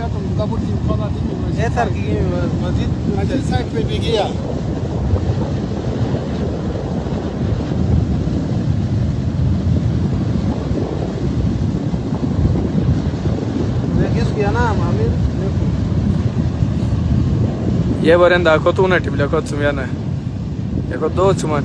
या तो मुदाबुर की खाना दी ये सर की मस्जिद साइड पे भी गया किस किया ना आमिर ये बरेंदा ako tuna tibla ko tsumiana yako do tsuman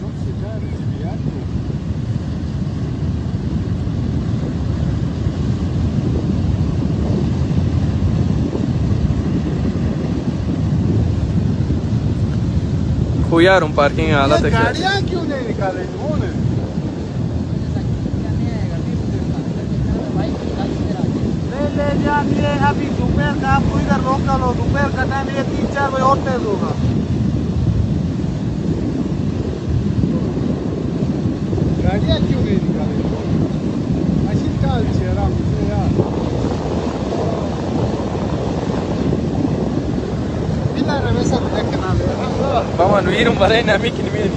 çok sıcak bir yer bu. खुयारुम पार्किंग आला ये तक गाड़ियाँ क्यों नहीं निकाले इन्होंने ले जाके अभी दोपहर का आपको इधर रोका लो दोपहर का टाइम ये 3-4 बजे और तेज होगा गाड़ियाँ क्यों नहीं निकाले मशीन का चेहरा मुझे यार बिना रमेशा देखना ले Mama, no irum barena mikin min.